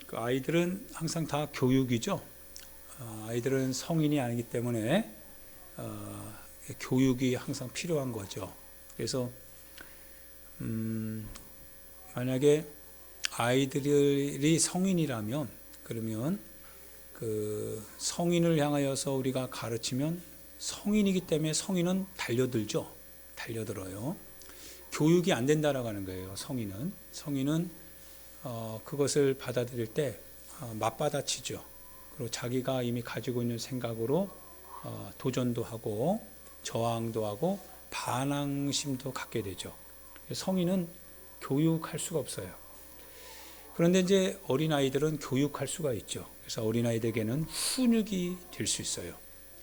그 아이들은 항상 다 교육이죠. 아이들은 성인이 아니기 때문에 교육이 항상 필요한 거죠. 그래서 만약에 아이들이 성인이라면, 그러면 그 성인을 향하여서 우리가 가르치면, 성인이기 때문에 성인은 달려들죠. 달려들어요. 교육이 안 된다라고 하는 거예요. 성인은 그것을 받아들일 때 맞받아치죠. 그리고 자기가 이미 가지고 있는 생각으로 도전도 하고 저항도 하고 반항심도 갖게 되죠. 성인은 교육할 수가 없어요. 그런데 이제 어린아이들은 교육할 수가 있죠. 그래서 어린아이들에게는 훈육이 될 수 있어요.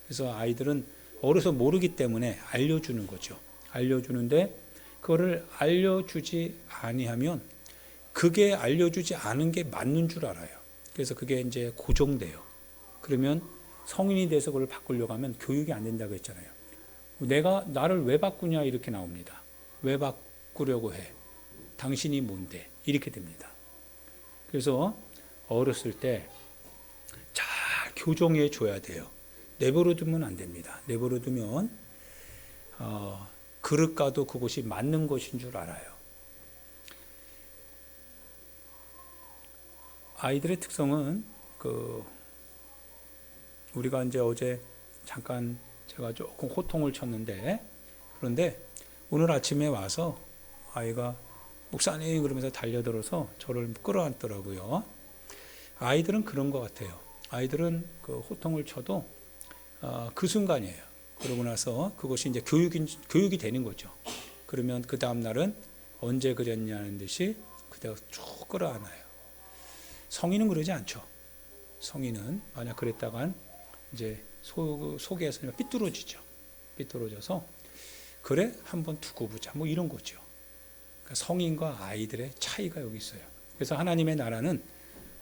그래서 아이들은 어려서 모르기 때문에 알려주는 거죠. 알려주는데 그거를 알려주지 아니하면 그게 알려주지 않은 게 맞는 줄 알아요. 그래서 그게 이제 고정돼요. 그러면 성인이 돼서 그걸 바꾸려고 하면 교육이 안 된다고 했잖아요. 나를 왜 바꾸냐 이렇게 나옵니다. 왜 바꾸려고 해? 당신이 뭔데? 이렇게 됩니다. 그래서 어렸을 때 잘 교정해 줘야 돼요. 내버려 두면 안 됩니다. 내버려 두면 그릇 가도 그것이 맞는 것인 줄 알아요. 아이들의 특성은 우리가 이제 어제 잠깐 제가 조금 호통을 쳤는데, 그런데 오늘 아침에 와서 아이가 목사님 그러면서 달려들어서 저를 끌어안더라고요. 아이들은 그런 것 같아요. 아이들은 그 호통을 쳐도 그 순간이에요. 그러고 나서 그것이 이제 교육이 되는 거죠. 그러면 그 다음 날은 언제 그랬냐는 듯이 그대로 쭉 끌어안아요. 성인은 그러지 않죠. 성인은 만약 그랬다간 이제 속에서 삐뚤어지죠. 삐뚤어져서 그래 한번 두고 보자 뭐 이런 거죠. 그러니까 성인과 아이들의 차이가 여기 있어요. 그래서 하나님의 나라는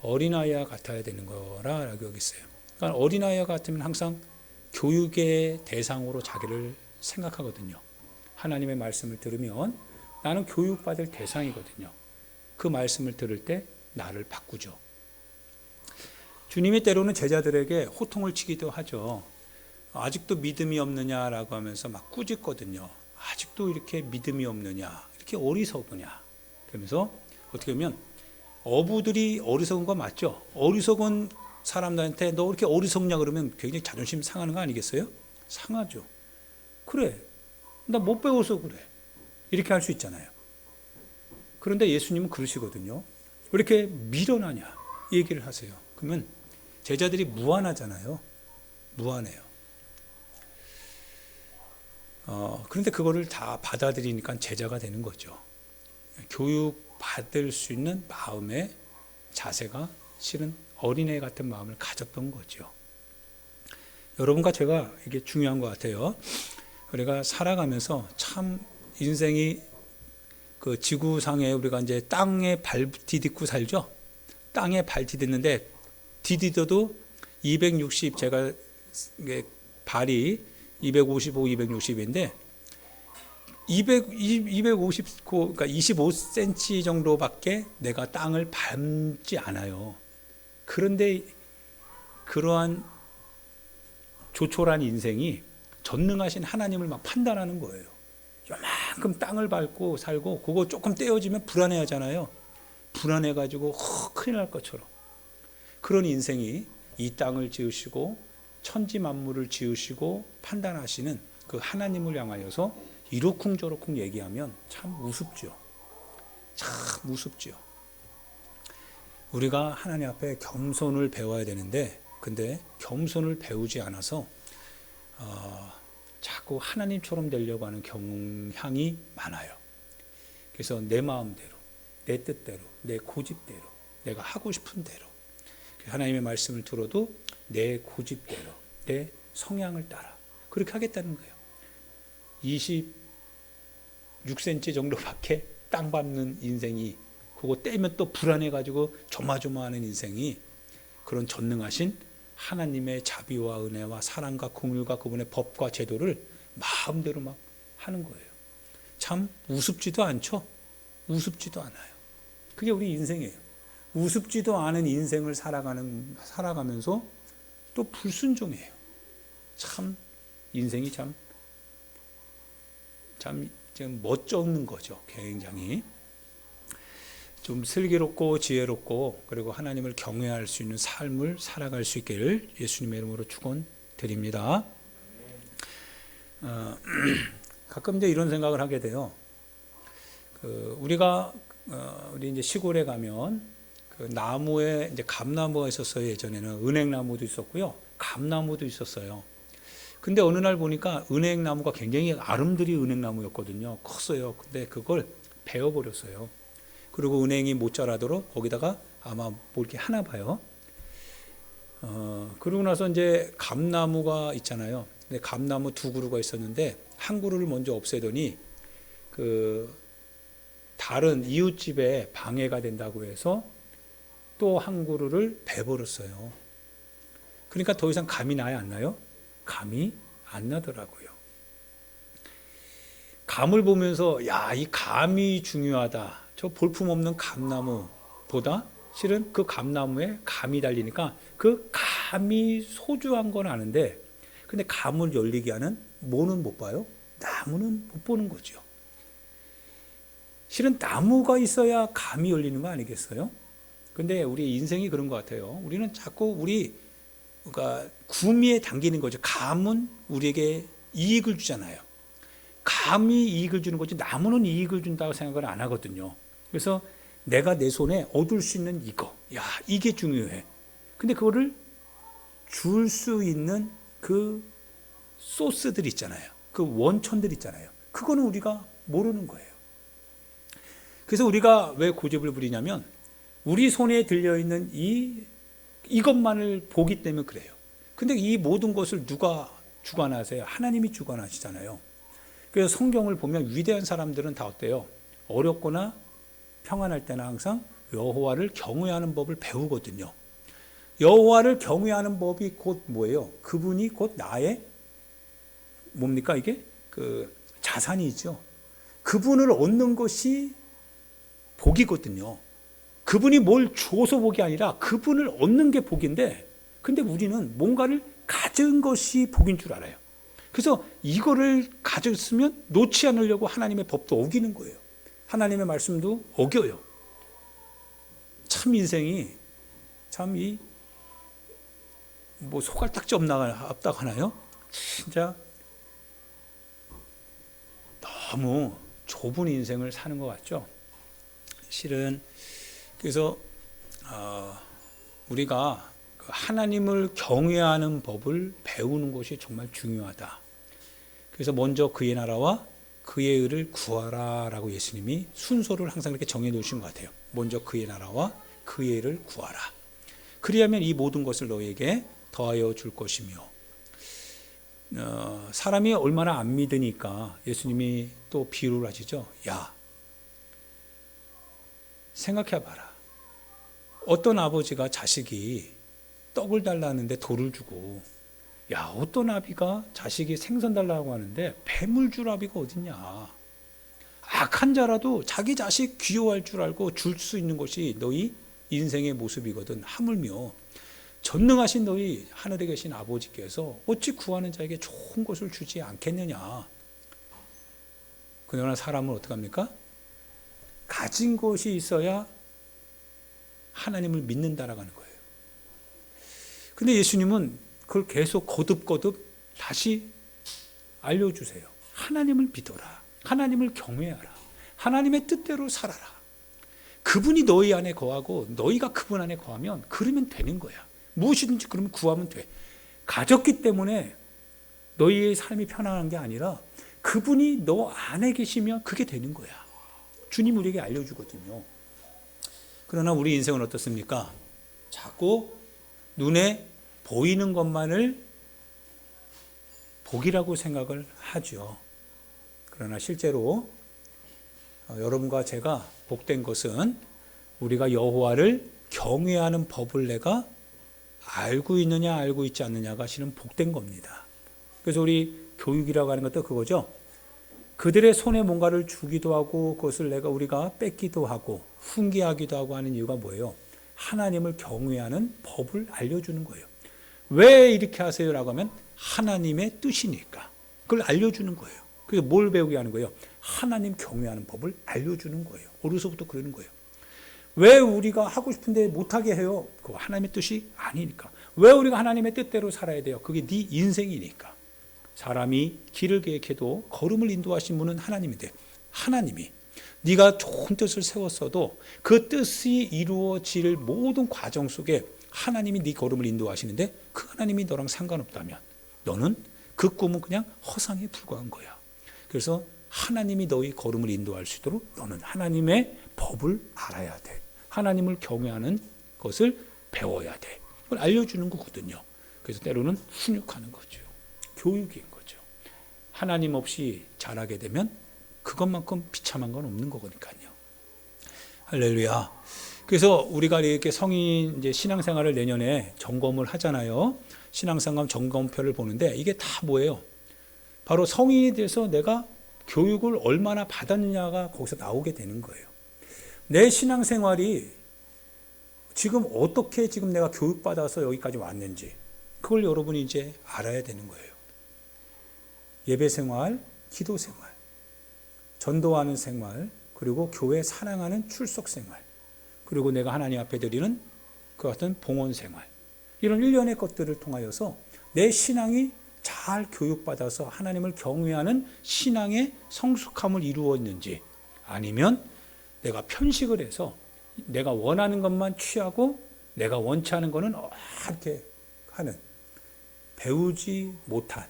어린아이와 같아야 되는 거라고 여기 있어요. 그러니까 어린아이와 같으면 항상 교육의 대상으로 자기를 생각하거든요. 하나님의 말씀을 들으면 나는 교육받을 대상이거든요. 그 말씀을 들을 때 나를 바꾸죠. 주님이 때로는 제자들에게 호통을 치기도 하죠. 아직도 믿음이 없느냐라고 하면서 막 꾸짖거든요. 아직도 이렇게 믿음이 없느냐, 이렇게 어리석으냐. 그러면서 어떻게 보면 어부들이 어리석은 거 맞죠? 어리석은 사람들한테 너 이렇게 어리석냐 그러면 굉장히 자존심 상하는 거 아니겠어요? 상하죠. 그래, 나 못 배워서 그래. 이렇게 할 수 있잖아요. 그런데 예수님은 그러시거든요. 왜 이렇게 미련하냐 얘기를 하세요. 그러면 제자들이 무안하잖아요. 무안해요. 그런데 그거를 다 받아들이니까 제자가 되는 거죠. 교육받을 수 있는 마음의 자세가 실은 어린애 같은 마음을 가졌던 거죠. 여러분과 제가 이게 중요한 것 같아요. 우리가 살아가면서 참 인생이 그 지구상에 우리가 이제 땅에 발 디딛고 살죠. 땅에 발 디딛는데 디디어도 260 제가 발이 255, 260인데 250 그러니까 25cm 정도밖에 내가 땅을 밟지 않아요. 그런데 그러한 조촐한 인생이 전능하신 하나님을 막 판단하는 거예요. 요만큼 땅을 밟고 살고 그거 조금 떼어지면 불안해하잖아요. 불안해가지고 큰일 날 것처럼. 그런 인생이 이 땅을 지으시고 천지 만물을 지으시고 판단하시는 그 하나님을 향하여서 이러쿵저러쿵 얘기하면 참 우습죠. 참 우습죠. 우리가 하나님 앞에 겸손을 배워야 되는데, 근데 겸손을 배우지 않아서 자꾸 하나님처럼 되려고 하는 경향이 많아요. 그래서 내 마음대로, 내 뜻대로, 내 고집대로, 내가 하고 싶은 대로 하나님의 말씀을 들어도 내 고집대로, 내 성향을 따라 그렇게 하겠다는 거예요. 26cm 정도밖에 땅 밟는 인생이, 그거 떼면 또 불안해가지고 조마조마하는 인생이 그런 전능하신 하나님의 자비와 은혜와 사랑과 긍휼과 그분의 법과 제도를 마음대로 막 하는 거예요. 참 우습지도 않죠. 우습지도 않아요. 그게 우리 인생이에요. 우습지도 않은 인생을 살아가면서 또 불순종해요. 참 인생이 참 멋쩍는 거죠. 굉장히 좀 슬기롭고 지혜롭고 그리고 하나님을 경외할 수 있는 삶을 살아갈 수 있기를 예수님의 이름으로 축원드립니다. 가끔 이제 이런 생각을 하게 돼요. 우리가 우리 이제 시골에 가면 그 나무에 이제 감나무가 있었어요. 예전에는 은행나무도 있었고요, 감나무도 있었어요. 근데 어느 날 보니까 은행나무가 굉장히 아름드리 은행나무였거든요. 컸어요. 근데 그걸 베어버렸어요. 그리고 은행이 못 자라도록 거기다가 아마 뭐 이렇게 하나 봐요. 그러고 나서 이제 감나무가 있잖아요. 근데 감나무 두 그루가 있었는데 한 그루를 먼저 없애더니 그 다른 이웃집에 방해가 된다고 해서 또 한 그루를 베버렸어요. 그러니까 더 이상 감이 나요, 안 나요? 감이 안 나더라고요. 감을 보면서 야, 이 감이 중요하다. 저 볼품없는 감나무보다 실은 그 감나무에 감이 달리니까 그 감이 소중한 건 아는데, 근데 감을 열리게 하는 뭐는 못 봐요? 나무는 못 보는 거죠. 실은 나무가 있어야 감이 열리는 거 아니겠어요? 근데 우리 인생이 그런 것 같아요. 우리는 자꾸 그러니까 구미에 당기는 거죠. 감은 우리에게 이익을 주잖아요. 감이 이익을 주는 거지 나무는 이익을 준다고 생각을 안 하거든요. 그래서 내가 내 손에 얻을 수 있는 이거, 야, 이게 중요해. 근데 그거를 줄 수 있는 그 소스들 있잖아요. 그 원천들 있잖아요. 그거는 우리가 모르는 거예요. 그래서 우리가 왜 고집을 부리냐면 우리 손에 들려있는 이것만을 보기 때문에 그래요. 근데 이 모든 것을 누가 주관하세요? 하나님이 주관하시잖아요. 그래서 성경을 보면 위대한 사람들은 다 어때요? 어렵거나 평안할 때나 항상 여호와를 경외하는 법을 배우거든요. 여호와를 경외하는 법이 곧 뭐예요? 그분이 곧 나의 뭡니까 이게? 그 자산이죠. 그분을 얻는 것이 복이거든요. 그분이 뭘 줘서 복이 아니라 그분을 얻는 게 복인데, 근데 우리는 뭔가를 가진 것이 복인 줄 알아요. 그래서 이거를 가졌으면 놓지 않으려고 하나님의 법도 어기는 거예요. 하나님의 말씀도 어겨요. 참 인생이 참 뭐 소갈딱지 없다고 하나요? 진짜 너무 좁은 인생을 사는 것 같죠. 실은 그래서 우리가 하나님을 경외하는 법을 배우는 것이 정말 중요하다. 그래서 먼저 그의 나라와 그의 의를 구하라 라고 예수님이 순서를 항상 이렇게 정해 놓으신 것 같아요. 먼저 그의 나라와 그의 의를 구하라. 그리하면 이 모든 것을 너에게 더하여 줄 것이며, 사람이 얼마나 안 믿으니까 예수님이 또 비유를 하시죠. 야, 생각해봐라. 어떤 아버지가 자식이 떡을 달라는데 돌을 주고, 야, 어떤 아비가 자식이 생선 달라고 하는데 뱀을 줄 아비가 어딨냐. 악한 자라도 자기 자식 귀여워할 줄 알고 줄 수 있는 것이 너희 인생의 모습이거든. 하물며 전능하신 너희 하늘에 계신 아버지께서 어찌 구하는 자에게 좋은 것을 주지 않겠느냐. 그러나 사람은 어떡합니까? 가진 것이 있어야 하나님을 믿는다라고 하는 거예요. 근데 예수님은 그걸 계속 거듭거듭 다시 알려주세요. 하나님을 믿어라. 하나님을 경외하라. 하나님의 뜻대로 살아라. 그분이 너희 안에 거하고 너희가 그분 안에 거하면 그러면 되는 거야. 무엇이든지 그러면 구하면 돼. 가졌기 때문에 너희의 삶이 편안한 게 아니라 그분이 너 안에 계시면 그게 되는 거야. 주님 우리에게 알려주거든요. 그러나 우리 인생은 어떻습니까? 자꾸 눈에 보이는 것만을 복이라고 생각을 하죠. 그러나 실제로 여러분과 제가 복된 것은 우리가 여호와를 경외하는 법을 내가 알고 있느냐 알고 있지 않느냐가 실은 복된 겁니다. 그래서 우리 교육이라고 하는 것도 그거죠. 그들의 손에 뭔가를 주기도 하고 그것을 우리가 뺏기도 하고 훈계하기도 하고 하는 이유가 뭐예요? 하나님을 경외하는 법을 알려주는 거예요. 왜 이렇게 하세요라고 하면 하나님의 뜻이니까 그걸 알려주는 거예요. 그래서 뭘 배우게 하는 거예요? 하나님 경외하는 법을 알려주는 거예요. 어려서부터 그러는 거예요. 왜 우리가 하고 싶은데 못하게 해요? 그거 하나님의 뜻이 아니니까. 왜 우리가 하나님의 뜻대로 살아야 돼요? 그게 네 인생이니까. 사람이 길을 계획해도 걸음을 인도하신 분은 하나님인데 하나님이 네가 좋은 뜻을 세웠어도 그 뜻이 이루어질 모든 과정 속에 하나님이 네 걸음을 인도하시는데 그 하나님이 너랑 상관없다면 너는 그 꿈은 그냥 허상에 불과한 거야. 그래서 하나님이 너의 걸음을 인도할 수 있도록 너는 하나님의 법을 알아야 돼. 하나님을 경외하는 것을 배워야 돼. 그걸 알려주는 거거든요. 그래서 때로는 훈육하는 거죠. 교육인 거죠. 하나님 없이 자라게 되면 그것만큼 비참한 건 없는 거니까요. 할렐루야. 그래서 우리가 이렇게 성인 이제 신앙생활을 내년에 점검을 하잖아요. 신앙생활 점검표를 보는데 이게 다 뭐예요? 바로 성인이 돼서 내가 교육을 얼마나 받았느냐가 거기서 나오게 되는 거예요. 내 신앙생활이 지금 어떻게 지금 내가 교육받아서 여기까지 왔는지 그걸 여러분이 이제 알아야 되는 거예요. 예배생활, 기도생활, 전도하는 생활, 그리고 교회 사랑하는 출석생활, 그리고 내가 하나님 앞에 드리는 그 같은 봉헌생활, 이런 일련의 것들을 통하여서 내 신앙이 잘 교육받아서 하나님을 경외하는 신앙의 성숙함을 이루었는지, 아니면 내가 편식을 해서 내가 원하는 것만 취하고 내가 원치 않은 것은 이렇게 하는, 배우지 못한,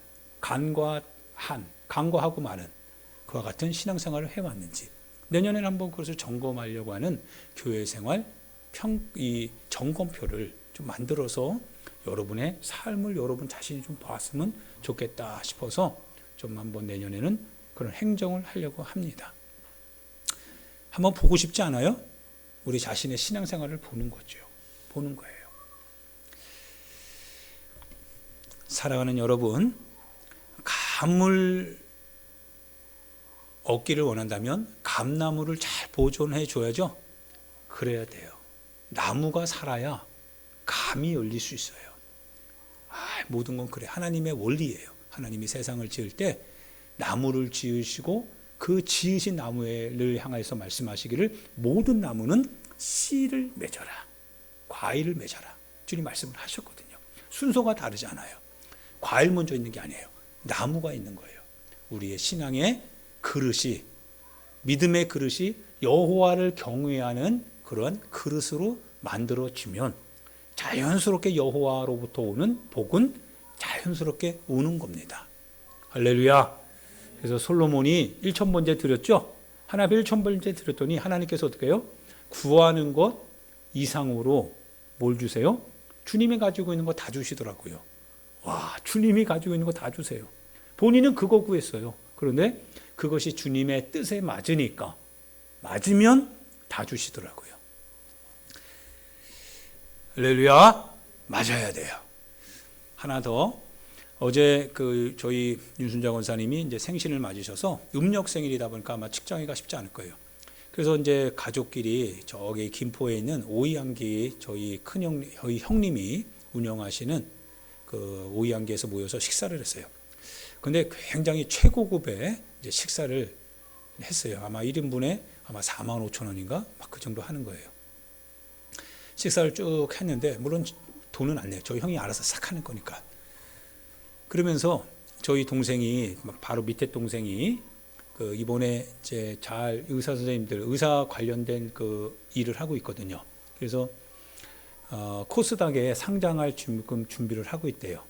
간과하고 마는 그와 같은 신앙생활을 해왔는지 내년에는 한번 그것을 점검하려고 하는 교회생활 이 점검표를 좀 만들어서 여러분의 삶을 여러분 자신이 좀 봤으면 좋겠다 싶어서 좀 한번 내년에는 그런 행정을 하려고 합니다. 한번 보고 싶지 않아요? 우리 자신의 신앙생활을 보는 거죠. 보는 거예요. 사랑하는 여러분, 감을 얻기를 원한다면 감나무를 잘 보존해 줘야죠. 그래야 돼요. 나무가 살아야 감이 열릴 수 있어요. 모든 건 그래. 하나님의 원리예요. 하나님이 세상을 지을 때 나무를 지으시고 그 지으신 나무를 향해서 말씀하시기를 모든 나무는 씨를 맺어라, 과일을 맺어라. 주님 말씀을 하셨거든요. 순서가 다르잖아요. 과일 먼저 있는 게 아니에요. 나무가 있는 거예요. 우리의 신앙의 그릇이, 믿음의 그릇이 여호와를 경외하는 그런 그릇으로 만들어지면 자연스럽게 여호와로부터 오는 복은 자연스럽게 오는 겁니다. 할렐루야. 그래서 솔로몬이 1000번째 드렸죠. 하나님 1000번째 드렸더니 하나님께서 어떻게 해요? 구하는 것 이상으로 뭘 주세요? 주님이 가지고 있는 거 다 주시더라고요. 와, 주님이 가지고 있는 거 다 주세요. 본인은 그거 구했어요. 그런데 그것이 주님의 뜻에 맞으면 다 주시더라고요. 할렐루야. 맞아야 돼요. 하나 더, 어제 저희 윤순자 권사님이 이제 생신을 맞으셔서 음력 생일이다 보니까 아마 측정하기가 쉽지 않을 거예요. 그래서 이제 가족끼리 저기 김포에 있는 오이향기 저희 저희 형님이 운영하시는 그 오이향기에서 모여서 식사를 했어요. 근데 굉장히 최고급의 이제 식사를 했어요. 아마 1인분에 아마 45,000원인가 막 그 정도 하는 거예요. 식사를 쭉 했는데, 물론 돈은 안 내요. 저희 형이 알아서 싹 하는 거니까. 그러면서 저희 동생이, 바로 밑에 동생이 이번에 이제 잘 의사 선생님들, 의사 관련된 그 일을 하고 있거든요. 그래서 코스닥에 상장할 준비를 하고 있대요.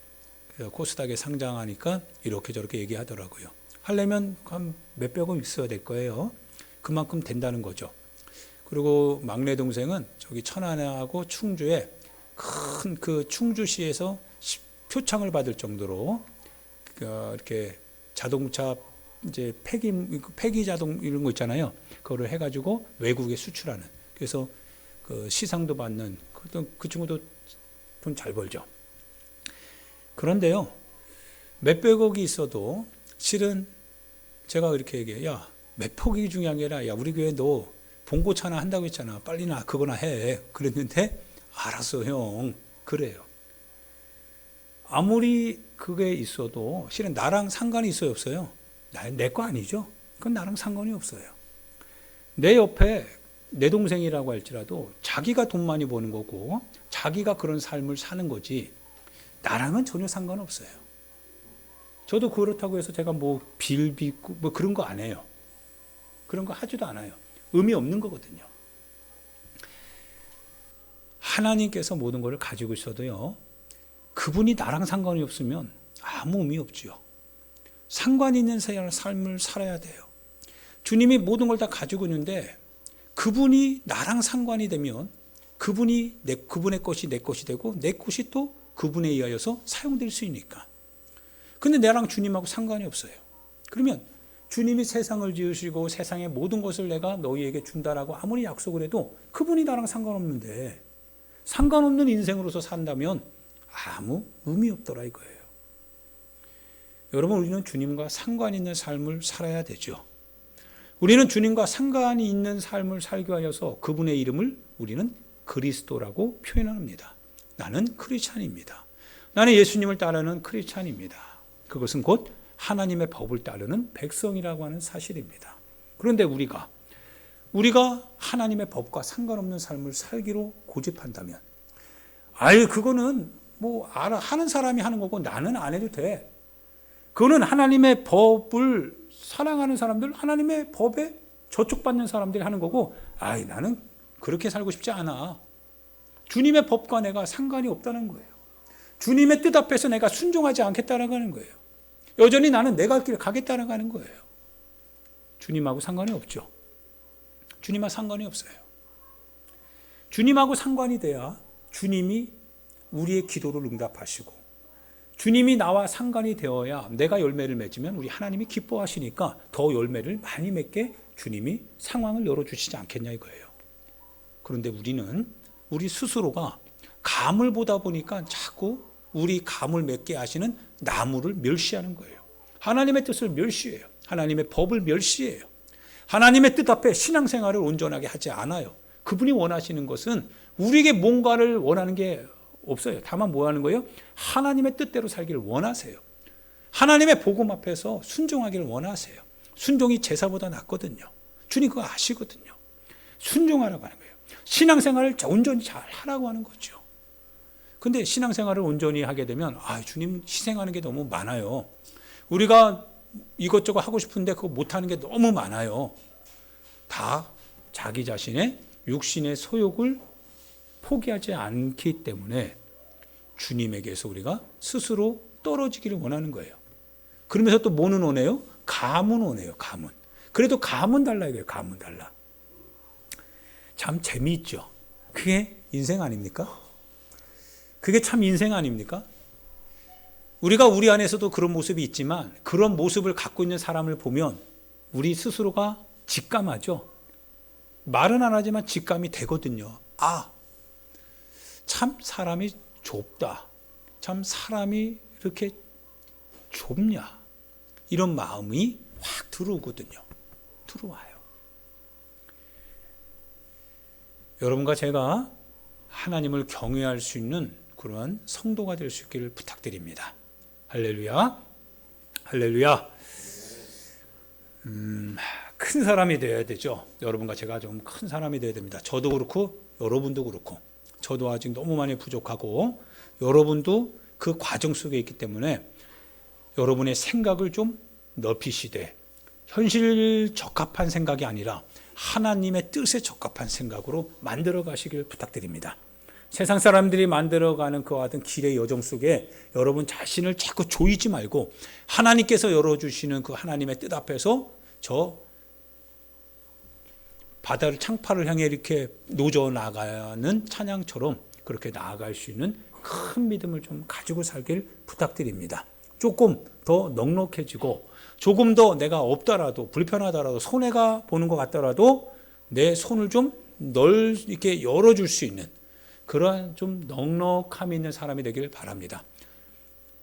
그래서 코스닥에 상장하니까 이렇게 저렇게 얘기하더라고요. 하려면 한 몇백원 있어야 될 거예요. 그만큼 된다는 거죠. 그리고 막내 동생은 저기 천안하고 충주에 큰 그 충주시에서 표창을 받을 정도로 이렇게 자동차 이제 폐기 자동 이런 거 있잖아요. 그거를 해가지고 외국에 수출하는. 그래서 그 시상도 받는 그 친구도 돈 잘 벌죠. 그런데요, 몇백억이 있어도 실은 제가 이렇게 얘기해요. 야, 몇백억이 중요한 게 아니라, 야, 우리 교회 너 봉고차나 한다고 했잖아. 빨리나 그거나 해. 그랬는데 알았어 형. 그래요. 아무리 그게 있어도 실은 나랑 상관이 있어요 없어요? 내 거 아니죠. 그건 나랑 상관이 없어요. 내 옆에 내 동생이라고 할지라도 자기가 돈 많이 버는 거고 자기가 그런 삶을 사는 거지 나랑은 전혀 상관없어요. 저도 그렇다고 해서 제가 뭐 빌 빚고 뭐 그런 거 안 해요. 그런 거 하지도 않아요. 의미 없는 거거든요. 하나님께서 모든 것을 가지고 있어도요. 그분이 나랑 상관이 없으면 아무 의미 없지요. 상관 있는 삶을 살아야 돼요. 주님이 모든 걸 다 가지고 있는데 그분이 나랑 상관이 되면 그분의 것이 내 것이 되고 내 것이 또 그분에 의하여서 사용될 수 있으니까. 근데 나랑 주님하고 상관이 없어요. 그러면 주님이 세상을 지으시고 세상의 모든 것을 내가 너희에게 준다라고 아무리 약속을 해도 그분이 나랑 상관없는데 상관없는 인생으로서 산다면 아무 의미 없더라 이거예요. 여러분 우리는 주님과 상관 있는 삶을 살아야 되죠. 우리는 주님과 상관이 있는 삶을 살기 위해서 그분의 이름을 우리는 그리스도라고 표현합니다. 나는 크리스찬입니다. 나는 예수님을 따르는 크리스찬입니다. 그것은 곧 하나님의 법을 따르는 백성이라고 하는 사실입니다. 그런데 우리가 하나님의 법과 상관없는 삶을 살기로 고집한다면 그거는 뭐 하는 사람이 하는 거고 나는 안 해도 돼. 그거는 하나님의 법을 사랑하는 사람들, 하나님의 법에 저촉받는 사람들이 하는 거고 나는 그렇게 살고 싶지 않아. 주님의 법과 내가 상관이 없다는 거예요. 주님의 뜻 앞에서 내가 순종하지 않겠다라고 하는 거예요. 여전히 나는 내 갈 길을 가겠다라고 하는 거예요. 주님하고 상관이 없죠. 주님하고 상관이 없어요. 주님하고 상관이 돼야 주님이 우리의 기도를 응답하시고 주님이 나와 상관이 되어야 내가 열매를 맺으면 우리 하나님이 기뻐하시니까 더 열매를 많이 맺게 주님이 상황을 열어주시지 않겠냐 이거예요. 그런데 우리 스스로가 감을 보다 보니까 자꾸 우리 감을 맺게 하시는 나무를 멸시하는 거예요. 하나님의 뜻을 멸시해요. 하나님의 법을 멸시해요. 하나님의 뜻 앞에 신앙생활을 온전하게 하지 않아요. 그분이 원하시는 것은 우리에게 뭔가를 원하는 게 없어요. 다만 뭐 하는 거예요? 하나님의 뜻대로 살기를 원하세요. 하나님의 복음 앞에서 순종하기를 원하세요. 순종이 제사보다 낫거든요. 주님 그거 아시거든요. 순종하라고 하는 거예요. 신앙생활을 온전히 잘 하라고 하는 거죠. 근데 신앙생활을 온전히 하게 되면 주님 희생하는 게 너무 많아요. 우리가 이것저것 하고 싶은데 그거 못하는 게 너무 많아요. 다 자기 자신의 육신의 소욕을 포기하지 않기 때문에 주님에게서 우리가 스스로 떨어지기를 원하는 거예요. 그러면서 또 뭐는 원해요? 감은 원해요. 감은. 그래도 감은 달라 이거예요. 감은 달라. 참 재미있죠. 그게 인생 아닙니까? 그게 참 인생 아닙니까? 우리가 우리 안에서도 그런 모습이 있지만 그런 모습을 갖고 있는 사람을 보면 우리 스스로가 직감하죠. 말은 안 하지만 직감이 되거든요. 참 사람이 좁다. 참 사람이 이렇게 좁냐. 이런 마음이 확 들어오거든요. 들어와요. 여러분과 제가 하나님을 경외할 수 있는 그러한 성도가 될 수 있기를 부탁드립니다. 할렐루야. 할렐루야. 큰 사람이 되어야 되죠. 여러분과 제가 좀 큰 사람이 되어야 됩니다. 저도 그렇고 여러분도 그렇고 저도 아직 너무 많이 부족하고 여러분도 그 과정 속에 있기 때문에 여러분의 생각을 좀 넓히시되 현실 적합한 생각이 아니라 하나님의 뜻에 적합한 생각으로 만들어 가시길 부탁드립니다. 세상 사람들이 만들어가는 그와 같은 길의 여정 속에 여러분 자신을 자꾸 조이지 말고 하나님께서 열어주시는 그 하나님의 뜻 앞에서 저 바다를 창파를 향해 이렇게 노져 나가는 찬양처럼 그렇게 나아갈 수 있는 큰 믿음을 좀 가지고 살길 부탁드립니다. 조금 더 넉넉해지고 조금 더 내가 없더라도 불편하더라도 손해가 보는 것 같더라도 내 손을 좀 이렇게 열어줄 수 있는 그러한 좀 넉넉함이 있는 사람이 되길 바랍니다.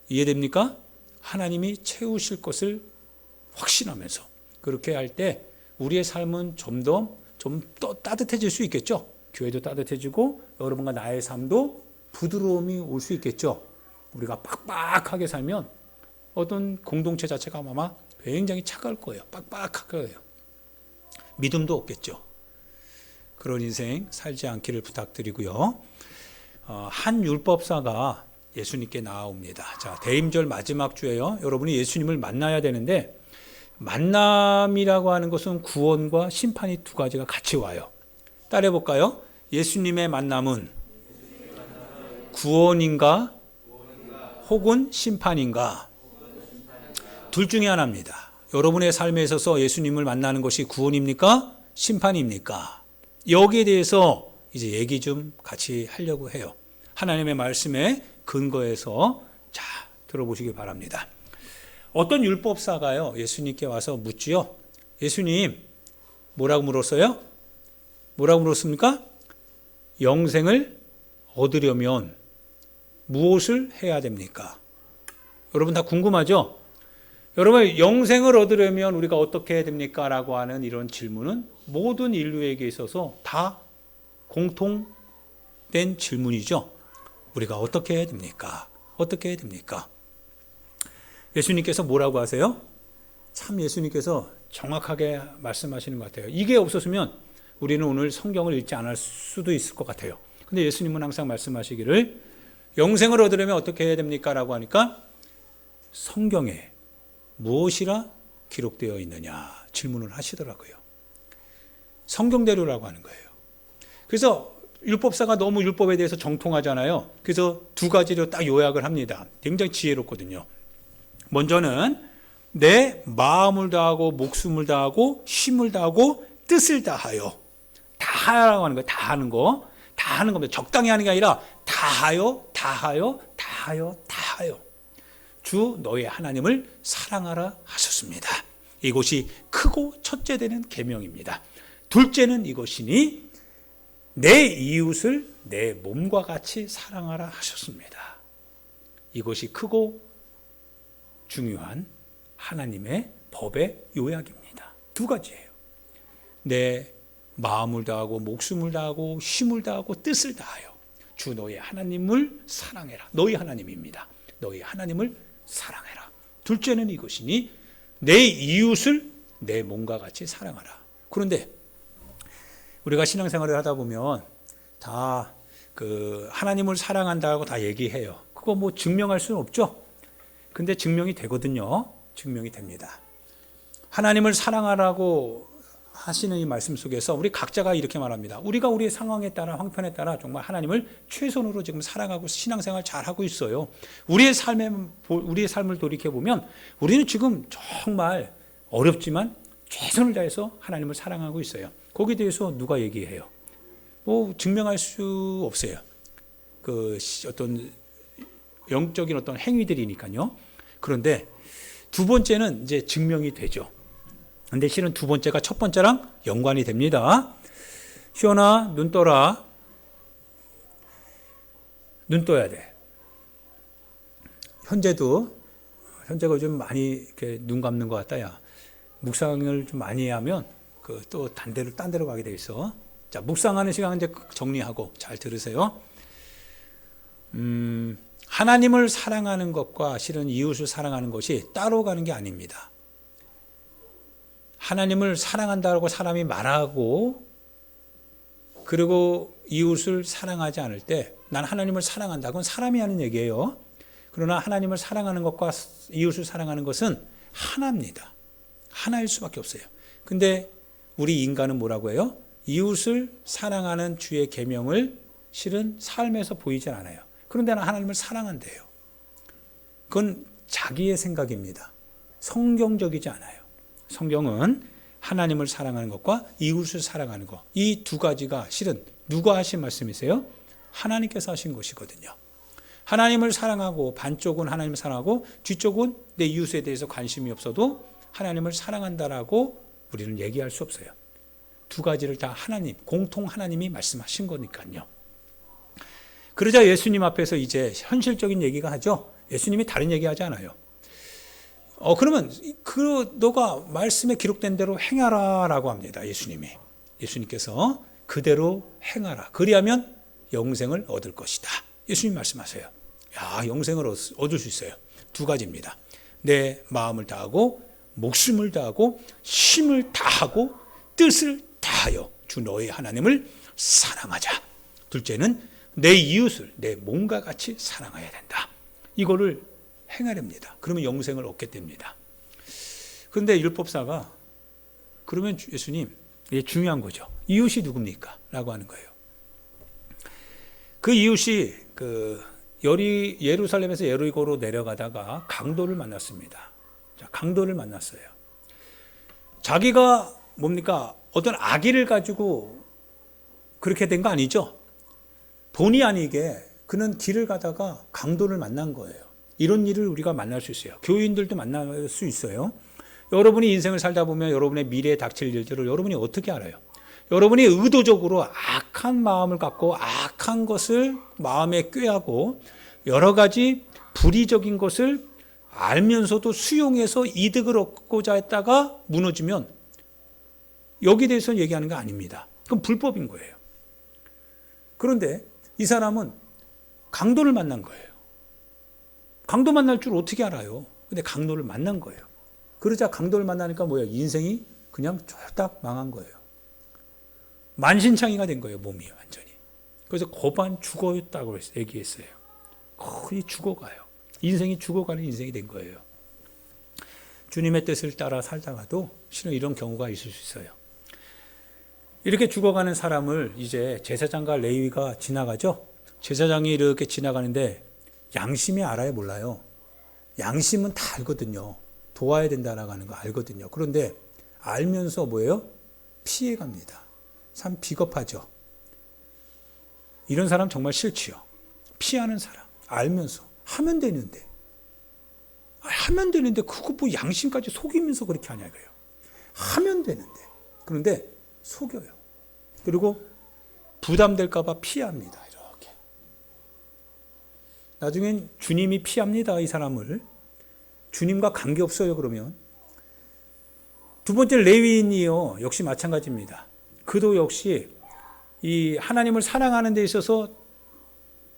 이해됩니까? 하나님이 채우실 것을 확신하면서 그렇게 할 때 우리의 삶은 좀 더 따뜻해질 수 있겠죠. 교회도 따뜻해지고 여러분과 나의 삶도 부드러움이 올 수 있겠죠. 우리가 빡빡하게 살면 어떤 공동체 자체가 아마 굉장히 차가울 거예요. 빡빡할 거예요. 믿음도 없겠죠. 그런 인생 살지 않기를 부탁드리고요. 한 율법사가 예수님께 나아옵니다. 자, 대임절 마지막 주에요. 여러분이 예수님을 만나야 되는데 만남이라고 하는 것은 구원과 심판이 두 가지가 같이 와요. 따라해 볼까요? 예수님의 만남은 구원인가 혹은 심판인가? 둘 중에 하나입니다. 여러분의 삶에 있어서 예수님을 만나는 것이 구원입니까? 심판입니까? 여기에 대해서 이제 얘기 좀 같이 하려고 해요. 하나님의 말씀에 근거해서 자, 들어보시기 바랍니다. 어떤 율법사가요, 예수님께 와서 묻지요. 예수님, 뭐라고 물었어요? 뭐라고 물었습니까? 영생을 얻으려면 무엇을 해야 됩니까? 여러분 다 궁금하죠? 여러분, 영생을 얻으려면 우리가 어떻게 해야 됩니까? 라고 하는 이런 질문은 모든 인류에게 있어서 다 공통된 질문이죠. 우리가 어떻게 해야 됩니까? 어떻게 해야 됩니까? 예수님께서 뭐라고 하세요? 참 예수님께서 정확하게 말씀하시는 것 같아요. 이게 없었으면 우리는 오늘 성경을 읽지 않을 수도 있을 것 같아요. 근데 예수님은 항상 말씀하시기를 영생을 얻으려면 어떻게 해야 됩니까? 라고 하니까 성경에 무엇이라 기록되어 있느냐 질문을 하시더라고요. 성경대로라고 하는 거예요. 그래서 율법사가 너무 율법에 대해서 정통하잖아요. 그래서 두 가지로 딱 요약을 합니다. 굉장히 지혜롭거든요. 먼저는 내 마음을 다하고 목숨을 다하고 힘을 다하고 뜻을 다하여 다 하라고 하는 거예요. 다 하는 거. 다 하는 겁니다. 적당히 하는 게 아니라 다하여 다하여 다하여 다하여 주 너의 하나님을 사랑하라 하셨습니다. 이것이 크고 첫째 되는 계명입니다. 둘째는 이것이니 내 이웃을 내 몸과 같이 사랑하라 하셨습니다. 이것이 크고 중요한 하나님의 법의 요약입니다. 두 가지예요. 내 마음을 다하고 목숨을 다하고 힘을 다하고 뜻을 다하여 주 너의 하나님을 사랑해라. 너희 하나님입니다. 너희 하나님을 사랑해라. 둘째는 이것이니 내 이웃을 내 몸과 같이 사랑하라. 그런데 우리가 신앙생활을 하다 보면 다 하나님을 사랑한다고 다 얘기해요. 그거 뭐 증명할 수는 없죠. 근데 증명이 되거든요. 증명이 됩니다. 하나님을 사랑하라고 하시는 이 말씀 속에서 우리 각자가 이렇게 말합니다. 우리가 우리의 상황에 따라 형편에 따라 정말 하나님을 최선으로 지금 사랑하고 신앙생활 잘하고 있어요. 우리의 삶을 돌이켜보면 우리는 지금 정말 어렵지만 최선을 다해서 하나님을 사랑하고 있어요. 거기에 대해서 누가 얘기해요? 뭐 증명할 수 없어요. 어떤 영적인 어떤 행위들이니까요. 그런데 두 번째는 이제 증명이 되죠. 근데 실은 두 번째가 첫 번째랑 연관이 됩니다. 희원아, 눈 떠라. 눈 떠야 돼. 현재가 좀 많이 이렇게 눈 감는 것 같다, 야. 묵상을 좀 많이 하면 또 딴 데로 가게 돼 있어. 자, 묵상하는 시간 이제 정리하고 잘 들으세요. 하나님을 사랑하는 것과 실은 이웃을 사랑하는 것이 따로 가는 게 아닙니다. 하나님을 사랑한다고 사람이 말하고 그리고 이웃을 사랑하지 않을 때 난 하나님을 사랑한다. 그건 사람이 하는 얘기예요. 그러나 하나님을 사랑하는 것과 이웃을 사랑하는 것은 하나입니다. 하나일 수밖에 없어요. 근데 우리 인간은 뭐라고 해요? 이웃을 사랑하는 주의 계명을 실은 삶에서 보이질 않아요. 그런데 난 하나님을 사랑한대요. 그건 자기의 생각입니다. 성경적이지 않아요. 성경은 하나님을 사랑하는 것과 이웃을 사랑하는 것, 이 두 가지가 실은 누가 하신 말씀이세요? 하나님께서 하신 것이거든요. 하나님을 사랑하고 반쪽은 하나님을 사랑하고 뒤쪽은 내 이웃에 대해서 관심이 없어도 하나님을 사랑한다라고 우리는 얘기할 수 없어요. 두 가지를 다 하나님, 공통 하나님이 말씀하신 거니까요. 그러자 예수님 앞에서 이제 현실적인 얘기가 하죠. 예수님이 다른 얘기하지 않아요. 그러면 너가 말씀에 기록된 대로 행하라라고 합니다. 예수님께서 그대로 행하라. 그리하면 영생을 얻을 것이다. 예수님 말씀하세요. 야, 영생을 얻을 수 있어요. 두 가지입니다. 내 마음을 다하고 목숨을 다하고 힘을 다하고 뜻을 다하여 주 너의 하나님을 사랑하자. 둘째는 내 이웃을 내 몸과 같이 사랑해야 된다. 이거를 행하렵니다. 그러면 영생을 얻게 됩니다. 그런데 율법사가 그러면 예수님, 이게 중요한 거죠. 이웃이 누굽니까? 라고 하는 거예요. 그 이웃이 예루살렘에서 여리고로 내려가다가 강도를 만났습니다. 자, 강도를 만났어요. 자기가 뭡니까? 어떤 악의를 가지고 그렇게 된 거 아니죠? 본의 아니게 그는 길을 가다가 강도를 만난 거예요. 이런 일을 우리가 만날 수 있어요. 교인들도 만날 수 있어요. 여러분이 인생을 살다 보면 여러분의 미래에 닥칠 일들을 여러분이 어떻게 알아요? 여러분이 의도적으로 악한 마음을 갖고 악한 것을 마음에 꾀하고 여러 가지 불의적인 것을 알면서도 수용해서 이득을 얻고자 했다가 무너지면 여기에 대해서는 얘기하는 거 아닙니다. 그건 불법인 거예요. 그런데 이 사람은 강도를 만난 거예요. 강도 만날 줄 어떻게 알아요? 근데 강도를 만난 거예요. 그러자 강도를 만나니까 뭐예요? 인생이 그냥 쫄딱 망한 거예요. 만신창이가 된 거예요, 몸이 완전히. 그래서 고반 죽었다고 얘기했어요. 거의 죽어가요. 인생이 죽어가는 인생이 된 거예요. 주님의 뜻을 따라 살다가도 실은 이런 경우가 있을 수 있어요. 이렇게 죽어가는 사람을 이제 제사장과 레위가 지나가죠. 제사장이 이렇게 지나가는데 양심이 알아요, 몰라요? 양심은 다 알거든요. 도와야 된다라고 하는 거 알거든요. 그런데 알면서 뭐예요? 피해갑니다. 참 비겁하죠. 이런 사람 정말 싫지요. 피하는 사람 알면서 하면 되는데 그거 뭐 양심까지 속이면서 그렇게 하냐 이거예요. 하면 되는데 그런데 속여요. 그리고 부담될까 봐 피합니다. 이렇게. 나중엔 주님이 피합니다. 이 사람을. 주님과 관계없어요. 그러면. 두 번째 레위인이요. 역시 마찬가지입니다. 그도 역시 이 하나님을 사랑하는 데 있어서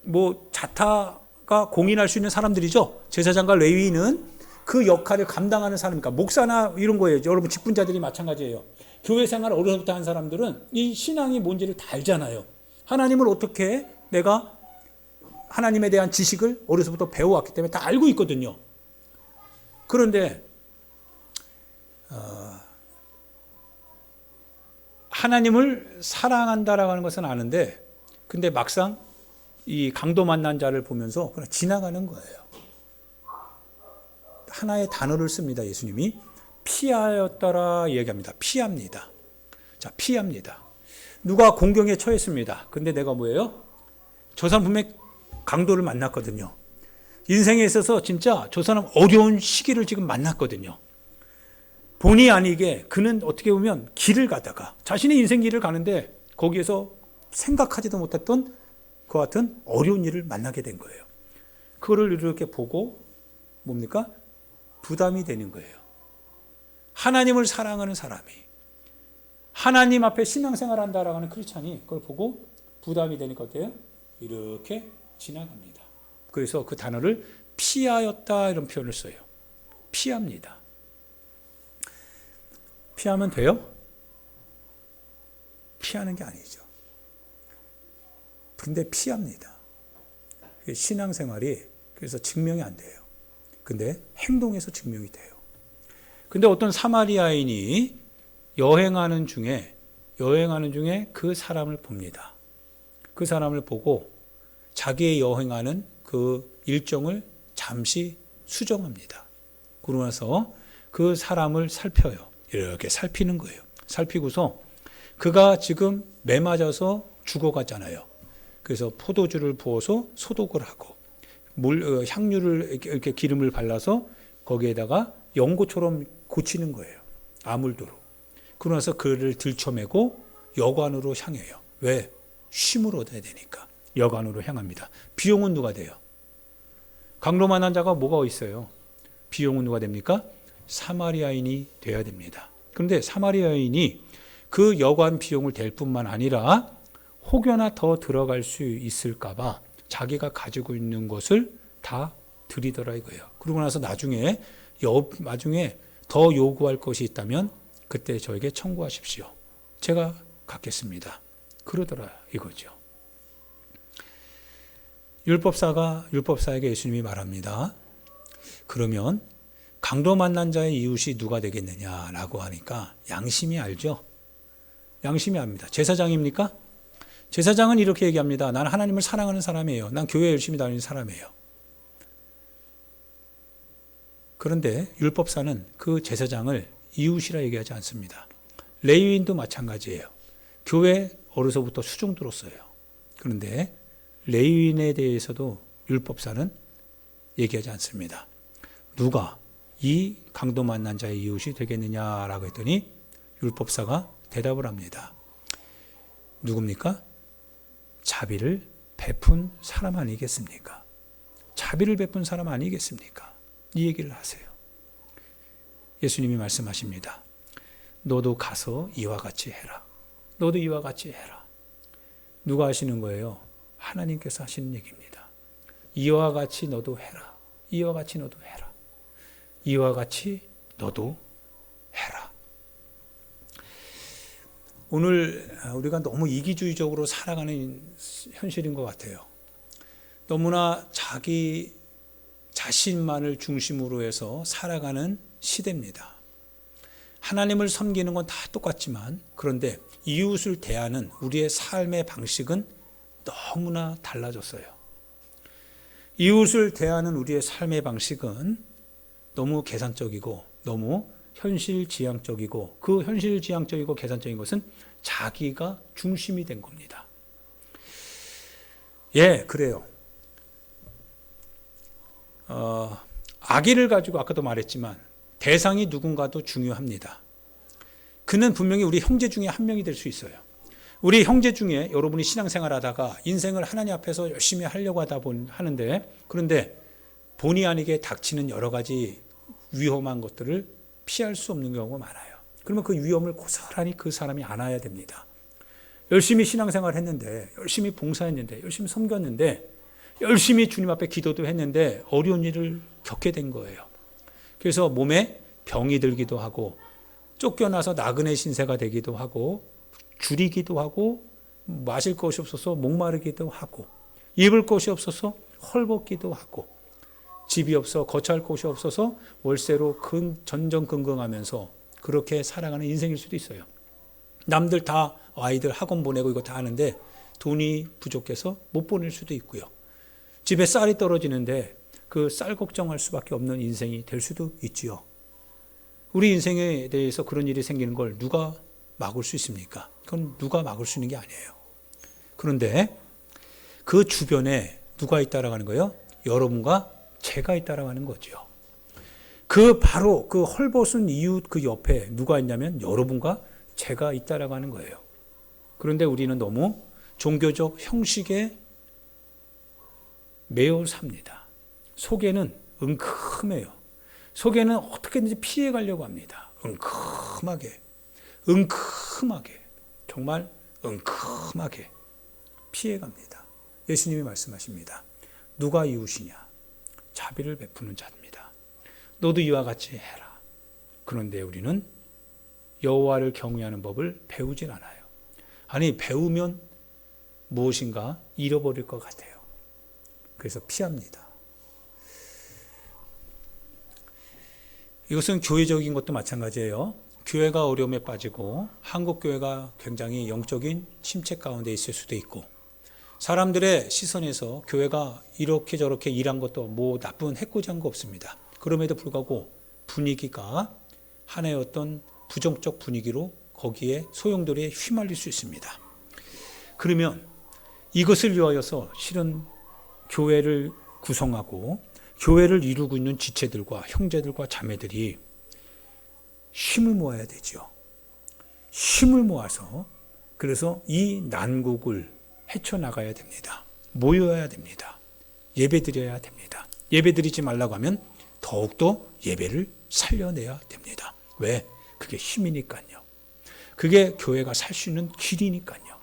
뭐 자타가 공인할 수 있는 사람들이죠. 제사장과 레위인은 그 역할을 감당하는 사람이니까 목사나 이런 거예요. 여러분 직분자들이 마찬가지예요. 교회 생활을 어려서부터 한 사람들은 이 신앙이 뭔지를 다 알잖아요. 하나님을 어떻게 내가 하나님에 대한 지식을 어려서부터 배워왔기 때문에 다 알고 있거든요. 그런데 하나님을 사랑한다라고 하는 것은 아는데 근데 막상 이 강도 만난 자를 보면서 그냥 지나가는 거예요. 하나의 단어를 씁니다. 예수님이 피하였더라 얘기합니다. 피합니다. 자, 피합니다. 누가 공경에 처했습니다. 근데 내가 뭐예요? 저 사람 분명히 강도를 만났거든요. 인생에 있어서 진짜 저 사람 어려운 시기를 지금 만났거든요. 본의 아니게 그는 어떻게 보면 길을 가다가 자신의 인생 길을 가는데 거기에서 생각하지도 못했던 그와 같은 어려운 일을 만나게 된 거예요. 그거를 이렇게 보고 뭡니까? 부담이 되는 거예요. 하나님을 사랑하는 사람이 하나님 앞에 신앙생활을 한다라고 하는 크리스찬이 그걸 보고 부담이 되니까 어때요? 이렇게 지나갑니다. 그래서 그 단어를 피하였다 이런 표현을 써요. 피합니다. 피하면 돼요? 피하는 게 아니죠. 근데 피합니다. 신앙생활이 그래서 증명이 안 돼요. 근데 행동에서 증명이 돼요. 근데 어떤 사마리아인이 여행하는 중에 그 사람을 봅니다. 그 사람을 보고 자기의 여행하는 그 일정을 잠시 수정합니다. 그러고 나서 그 사람을 살펴요. 이렇게 살피는 거예요. 살피고서 그가 지금 매 맞아서 죽어갔잖아요. 그래서 포도주를 부어서 소독을 하고 향유를 이렇게 기름을 발라서 거기에다가 연고처럼 고치는 거예요. 아물도로. 그러고 나서 그를 들쳐매고 여관으로 향해요. 왜? 쉼을 얻어야 되니까 여관으로 향합니다. 비용은 누가 돼요? 강도 만난 자가 뭐가 있어요? 비용은 누가 됩니까? 사마리아인이 돼야 됩니다. 그런데 사마리아인이 그 여관 비용을 댈 뿐만 아니라 혹여나 더 들어갈 수 있을까 봐 자기가 가지고 있는 것을 다 드리더라 이거예요. 그러고 나서 나중에 더 요구할 것이 있다면 그때 저에게 청구하십시오. 제가 갚겠습니다. 그러더라 이거죠. 율법사에게 예수님이 말합니다. 그러면 강도 만난 자의 이웃이 누가 되겠느냐라고 하니까 양심이 알죠. 양심이 압니다. 제사장입니까? 제사장은 이렇게 얘기합니다. 나는 하나님을 사랑하는 사람이에요. 난 교회 열심히 다니는 사람이에요. 그런데 율법사는 그 제사장을 이웃이라 얘기하지 않습니다. 레위인도 마찬가지예요. 교회 어려서부터 수종 들었어요. 그런데 레위인에 대해서도 율법사는 얘기하지 않습니다. 누가 이 강도 만난 자의 이웃이 되겠느냐라고 했더니 율법사가 대답을 합니다. 누굽니까? 자비를 베푼 사람 아니겠습니까? 자비를 베푼 사람 아니겠습니까? 이 얘기를 하세요. 예수님이 말씀하십니다. 너도 가서 이와 같이 해라. 너도 이와 같이 해라. 누가 하시는 거예요? 하나님께서 하시는 얘기입니다. 이와 같이 너도 해라. 이와 같이 너도 해라. 이와 같이 너도 해라. 오늘 우리가 너무 이기주의적으로 살아가는 현실인 것 같아요. 너무나 자기 자신만을 중심으로 해서 살아가는 시대입니다. 하나님을 섬기는 건 다 똑같지만 그런데 이웃을 대하는 우리의 삶의 방식은 너무나 달라졌어요. 이웃을 대하는 우리의 삶의 방식은 너무 계산적이고 너무 현실지향적이고 그 현실지향적이고 계산적인 것은 자기가 중심이 된 겁니다. 예, 그래요. 아기를 가지고 아까도 말했지만 대상이 누군가도 중요합니다. 그는 분명히 우리 형제 중에 한 명이 될 수 있어요. 우리 형제 중에 여러분이 신앙생활 하다가 인생을 하나님 앞에서 열심히 하려고 하는데 그런데 본의 아니게 닥치는 여러 가지 위험한 것들을 피할 수 없는 경우가 많아요. 그러면 그 위험을 고스란히 그 사람이 안아야 됩니다. 열심히 신앙생활 했는데 열심히 봉사했는데 열심히 섬겼는데 열심히 주님 앞에 기도도 했는데 어려운 일을 겪게 된 거예요. 그래서 몸에 병이 들기도 하고 쫓겨나서 나그네 신세가 되기도 하고 줄이기도 하고 마실 것이 없어서 목마르기도 하고 입을 것이 없어서 헐벗기도 하고 집이 없어 거처할 곳이 없어서 월세로 전전긍긍하면서 그렇게 살아가는 인생일 수도 있어요. 남들 다 아이들 학원 보내고 이거 다 하는데 돈이 부족해서 못 보낼 수도 있고요. 집에 쌀이 떨어지는데 그 쌀 걱정할 수밖에 없는 인생이 될 수도 있지요. 우리 인생에 대해서 그런 일이 생기는 걸 누가 막을 수 있습니까? 그건 누가 막을 수 있는 게 아니에요. 그런데 그 주변에 누가 있다라고 하는 거예요? 여러분과 제가 있다라고 하는 거죠. 바로 그 헐벗은 이웃 그 옆에 누가 있냐면 여러분과 제가 있다라고 하는 거예요. 그런데 우리는 너무 종교적 형식에 매여 삽니다. 속에는 은큼해요. 속에는 어떻게든지 피해 가려고 합니다. 은큼하게 정말 은큼하게 피해 갑니다. 예수님이 말씀하십니다. 누가 이웃이냐? 자비를 베푸는 자입니다. 너도 이와 같이 해라. 그런데 우리는 여호와를 경외하는 법을 배우진 않아요. 아니 배우면 무엇인가 잃어버릴 것 같아요. 그래서 피합니다. 이것은 교회적인 것도 마찬가지예요. 교회가 어려움에 빠지고 한국 교회가 굉장히 영적인 침체 가운데 있을 수도 있고 사람들의 시선에서 교회가 이렇게 저렇게 일한 것도 뭐 나쁜 해코지한 거 없습니다. 그럼에도 불구하고 분위기가 하나의 어떤 부정적 분위기로 거기에 소용돌이에 휘말릴 수 있습니다. 그러면 이것을 위하여서 실은 교회를 구성하고 교회를 이루고 있는 지체들과 형제들과 자매들이 힘을 모아야 되죠. 힘을 모아서 그래서 이 난국을 헤쳐나가야 됩니다. 모여야 됩니다. 예배드려야 됩니다. 예배드리지 말라고 하면 더욱더 예배를 살려내야 됩니다. 왜? 그게 힘이니까요. 그게 교회가 살 수 있는 길이니까요.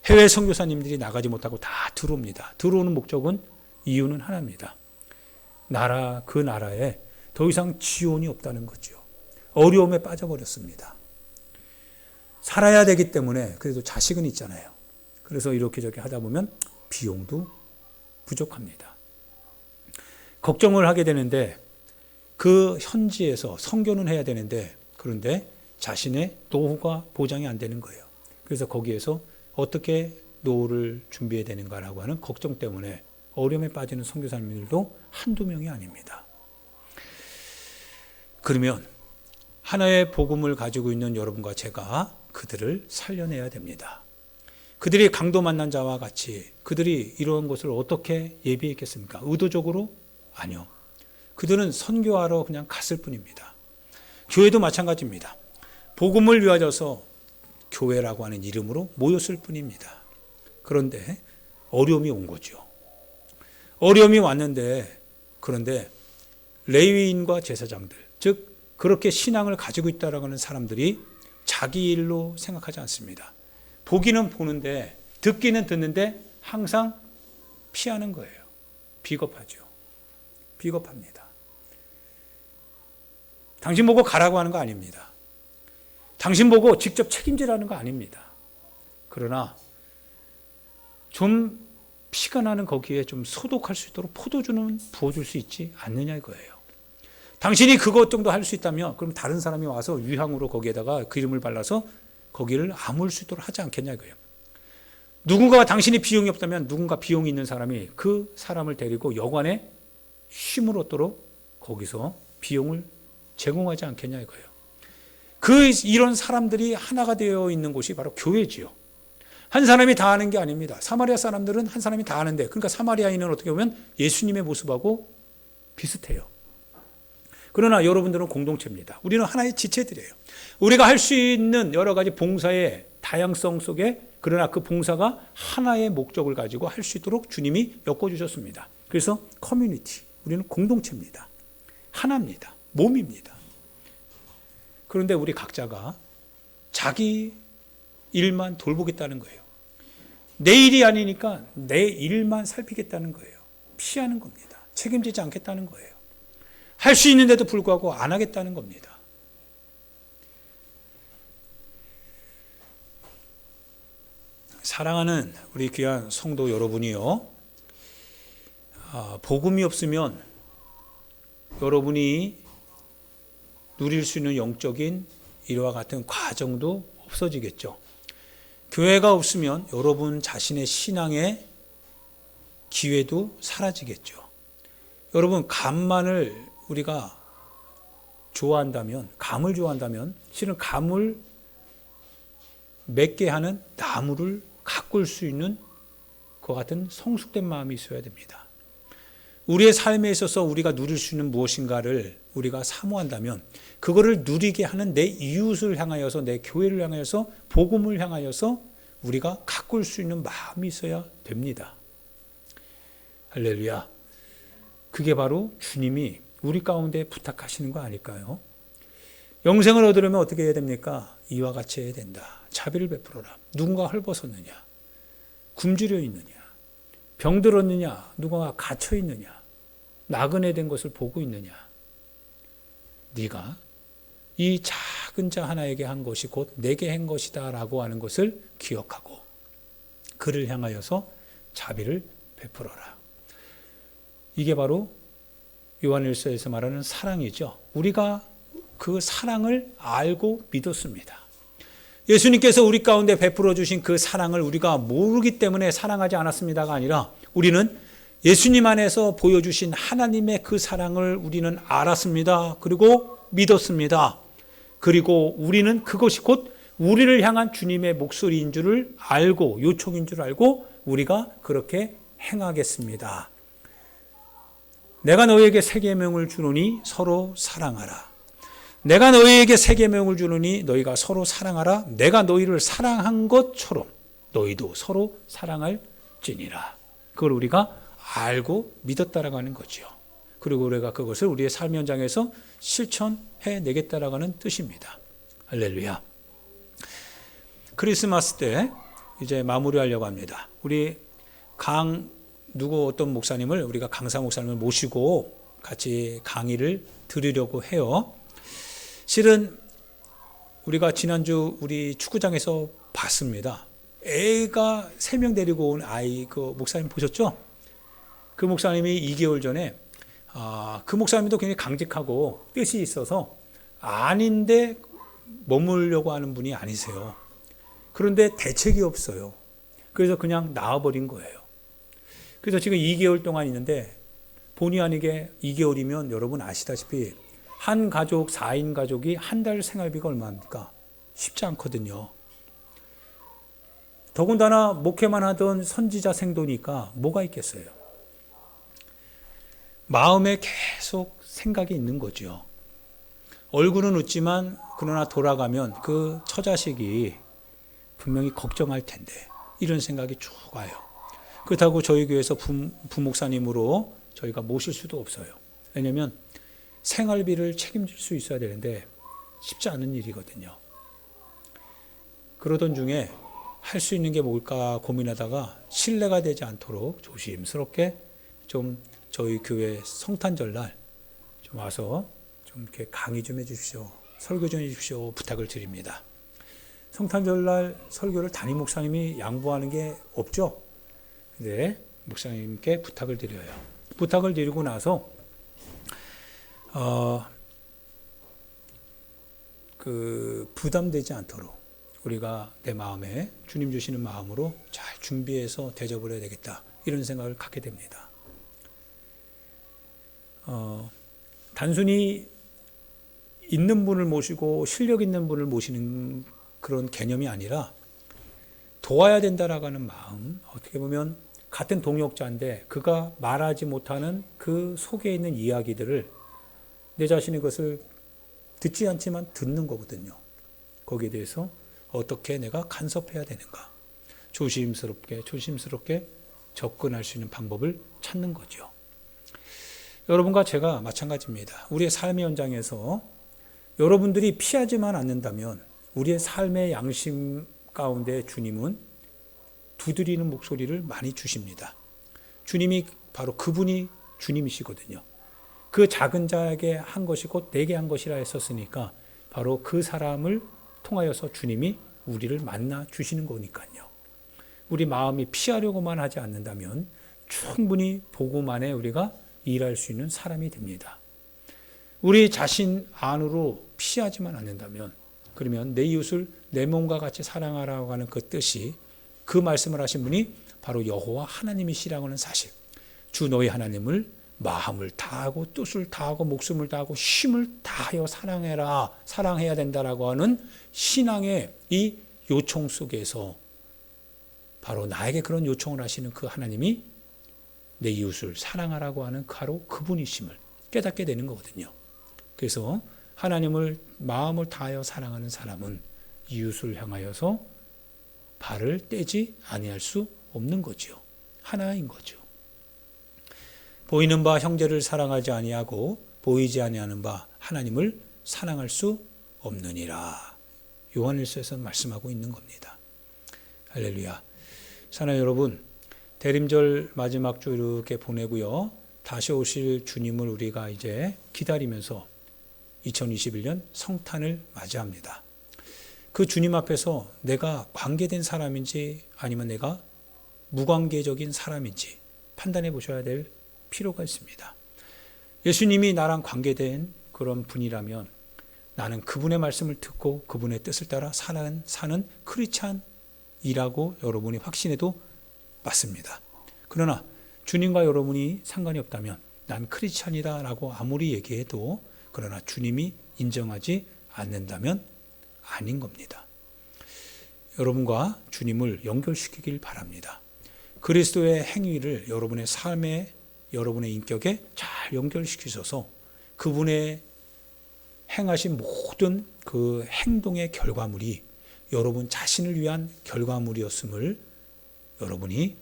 해외 선교사님들이 나가지 못하고 다 들어옵니다. 들어오는 목적은 이유는 하나입니다. 그 나라에 더 이상 지원이 없다는 거죠. 어려움에 빠져버렸습니다. 살아야 되기 때문에 그래도 자식은 있잖아요. 그래서 이렇게 저렇게 하다 보면 비용도 부족합니다. 걱정을 하게 되는데 그 현지에서 선교는 해야 되는데 그런데 자신의 노후가 보장이 안 되는 거예요. 그래서 거기에서 어떻게 노후를 준비해야 되는가라고 하는 걱정 때문에 어려움에 빠지는 선교사님들도 한두 명이 아닙니다. 그러면 하나의 복음을 가지고 있는 여러분과 제가 그들을 살려내야 됩니다. 그들이 강도 만난 자와 같이 그들이 이러한 것을 어떻게 예비했겠습니까? 의도적으로? 아니요. 그들은 선교하러 그냥 갔을 뿐입니다. 교회도 마찬가지입니다. 복음을 위하여서 교회라고 하는 이름으로 모였을 뿐입니다. 그런데 어려움이 온 거죠. 어려움이 왔는데 그런데 레위인과 제사장들, 즉 그렇게 신앙을 가지고 있다라고 하는 사람들이 자기 일로 생각하지 않습니다. 보기는 보는데 듣기는 듣는데 항상 피하는 거예요. 비겁하죠. 비겁합니다. 당신 보고 가라고 하는 거 아닙니다. 당신 보고 직접 책임지라는 거 아닙니다. 그러나 좀 피가 나는 거기에 좀 소독할 수 있도록 포도주는 부어줄 수 있지 않느냐 이거예요. 당신이 그것 정도 할 수 있다면 그럼 다른 사람이 와서 유향으로 거기에다가 기름을 발라서 거기를 아물 수 있도록 하지 않겠냐 이거예요. 누군가가 당신이 비용이 없다면 누군가 비용이 있는 사람이 그 사람을 데리고 여관에 쉼을 얻도록 거기서 비용을 제공하지 않겠냐 이거예요. 이런 사람들이 하나가 되어 있는 곳이 바로 교회지요. 한 사람이 다 하는 게 아닙니다. 사마리아 사람들은 한 사람이 다 하는데 그러니까 사마리아인은 어떻게 보면 예수님의 모습하고 비슷해요. 그러나 여러분들은 공동체입니다. 우리는 하나의 지체들이에요. 우리가 할 수 있는 여러 가지 봉사의 다양성 속에 그러나 그 봉사가 하나의 목적을 가지고 할 수 있도록 주님이 엮어주셨습니다. 그래서 커뮤니티, 우리는 공동체입니다. 하나입니다. 몸입니다. 그런데 우리 각자가 자기 일만 돌보겠다는 거예요. 내 일이 아니니까 내 일만 살피겠다는 거예요. 피하는 겁니다. 책임지지 않겠다는 거예요. 할 수 있는데도 불구하고 안 하겠다는 겁니다. 사랑하는 우리 귀한 성도 여러분이요. 복음이 없으면 여러분이 누릴 수 있는 영적인 이와 같은 과정도 없어지겠죠. 교회가 없으면 여러분 자신의 신앙의 기회도 사라지겠죠. 여러분 감만을 우리가 좋아한다면, 감을 좋아한다면 실은 감을 맺게 하는 나무를 가꿀 수 있는 그 같은 성숙된 마음이 있어야 됩니다. 우리의 삶에 있어서 우리가 누릴 수 있는 무엇인가를 우리가 사모한다면 그거를 누리게 하는 내 이웃을 향하여서 내 교회를 향하여서 복음을 향하여서 우리가 가꿀 수 있는 마음이 있어야 됩니다. 할렐루야. 그게 바로 주님이 우리 가운데 부탁하시는 거 아닐까요? 영생을 얻으려면 어떻게 해야 됩니까? 이와 같이 해야 된다. 자비를 베풀어라. 누군가 헐벗었느냐? 굶주려 있느냐? 병들었느냐? 누군가 갇혀 있느냐? 나그네 된 것을 보고 있느냐? 네가 이 작은 자 하나에게 한 것이 곧 내게 한 것이다 라고 하는 것을 기억하고 그를 향하여서 자비를 베풀어라. 이게 바로 요한일서에서 말하는 사랑이죠. 우리가 그 사랑을 알고 믿었습니다. 예수님께서 우리 가운데 베풀어 주신 그 사랑을 우리가 모르기 때문에 사랑하지 않았습니다가 아니라 우리는 예수님 안에서 보여주신 하나님의 그 사랑을 우리는 알았습니다. 그리고 믿었습니다. 그리고 우리는 그것이 곧 우리를 향한 주님의 목소리인 줄을 알고 요청인 줄 알고 우리가 그렇게 행하겠습니다. 내가 너희에게 새 계명을 주노니 서로 사랑하라. 내가 너희에게 새 계명을 주노니 너희가 서로 사랑하라. 내가 너희를 사랑한 것처럼 너희도 서로 사랑할지니라. 그걸 우리가 알고 믿었다라고 하는 거죠. 그리고 우리가 그것을 우리의 삶 현장에서 실천해 내겠다라고 하는 뜻입니다. 할렐루야. 크리스마스 때 이제 마무리하려고 합니다. 우리 어떤 목사님을 우리가 강사 목사님을 모시고 같이 강의를 들으려고 해요. 실은 우리가 지난주 우리 축구장에서 봤습니다. 애가 3명 데리고 온 아이, 그 목사님 보셨죠? 그 목사님이 2개월 전에 그 목사님도 굉장히 강직하고 뜻이 있어서 아닌데 머물려고 하는 분이 아니세요. 그런데 대책이 없어요. 그래서 그냥 나와버린 거예요. 그래서 지금 2개월 동안 있는데 본의 아니게 2개월이면 여러분 아시다시피 한 가족, 4인 가족이 한 달 생활비가 얼마입니까? 쉽지 않거든요. 더군다나 목회만 하던 선지자 생도니까 뭐가 있겠어요? 마음에 계속 생각이 있는 거죠. 얼굴은 웃지만 그러나 돌아가면 그 처자식이 분명히 걱정할 텐데 이런 생각이 쭉 와요. 그렇다고 저희 교회에서 부목사님으로 저희가 모실 수도 없어요. 왜냐하면 생활비를 책임질 수 있어야 되는데 쉽지 않은 일이거든요. 그러던 중에 할 수 있는 게 뭘까 고민하다가 신뢰가 되지 않도록 조심스럽게 좀 저희 교회 성탄절날 좀 와서 좀 이렇게 강의 좀 해주십시오. 설교 좀 해주십시오. 부탁을 드립니다. 성탄절날 설교를 담임 목사님이 양보하는 게 없죠. 근데 목사님께 부탁을 드려요. 부탁을 드리고 나서 부담되지 않도록 우리가 내 마음에 주님 주시는 마음으로 잘 준비해서 대접을 해야 되겠다. 이런 생각을 갖게 됩니다. 단순히 있는 분을 모시고 실력 있는 분을 모시는 그런 개념이 아니라 도와야 된다라고 하는 마음, 어떻게 보면 같은 동역자인데 그가 말하지 못하는 그 속에 있는 이야기들을 내 자신이 그것을 듣지 않지만 듣는 거거든요. 거기에 대해서 어떻게 내가 간섭해야 되는가, 조심스럽게 접근할 수 있는 방법을 찾는 거죠. 여러분과 제가 마찬가지입니다. 우리의 삶의 현장에서 여러분들이 피하지만 않는다면 우리의 삶의 양심 가운데 주님은 두드리는 목소리를 많이 주십니다. 주님이 바로 그분이 주님이시거든요. 그 작은 자에게 한 것이 곧 내게 한 것이라 했었으니까 바로 그 사람을 통하여서 주님이 우리를 만나 주시는 거니까요. 우리 마음이 피하려고만 하지 않는다면 충분히 복음만에 우리가 일할 수 있는 사람이 됩니다. 우리 자신 안으로 피하지만 않는다면 그러면 내 이웃을 내 몸과 같이 사랑하라고 하는 그 뜻이 그 말씀을 하신 분이 바로 여호와 하나님이시라고 하는 사실, 주 너희 하나님을 마음을 다하고 뜻을 다하고 목숨을 다하고 힘을 다하여 사랑해야 된다라고 하는 신앙의 이 요청 속에서 바로 나에게 그런 요청을 하시는 그 하나님이 내 이웃을 사랑하라고 하는 바로 그분이심을 깨닫게 되는 거거든요. 그래서 하나님을 마음을 다하여 사랑하는 사람은 이웃을 향하여서 발을 떼지 아니할 수 없는 거죠. 하나인 거죠. 보이는 바 형제를 사랑하지 아니하고 보이지 아니하는 바 하나님을 사랑할 수 없느니라. 요한일서에서 말씀하고 있는 겁니다. 할렐루야. 사랑하는 여러분, 대림절 마지막 주 이렇게 보내고요. 다시 오실 주님을 우리가 이제 기다리면서 2021년 성탄을 맞이합니다. 그 주님 앞에서 내가 관계된 사람인지 아니면 내가 무관계적인 사람인지 판단해 보셔야 될 필요가 있습니다. 예수님이 나랑 관계된 그런 분이라면 나는 그분의 말씀을 듣고 그분의 뜻을 따라 사는 크리스찬이라고 여러분이 확신해도 맞습니다. 그러나 주님과 여러분이 상관이 없다면 난 크리스찬이다라고 아무리 얘기해도 그러나 주님이 인정하지 않는다면 아닌 겁니다. 여러분과 주님을 연결시키길 바랍니다. 그리스도의 행위를 여러분의 삶에 여러분의 인격에 잘 연결시키셔서 그분의 행하신 모든 그 행동의 결과물이 여러분 자신을 위한 결과물이었음을 여러분이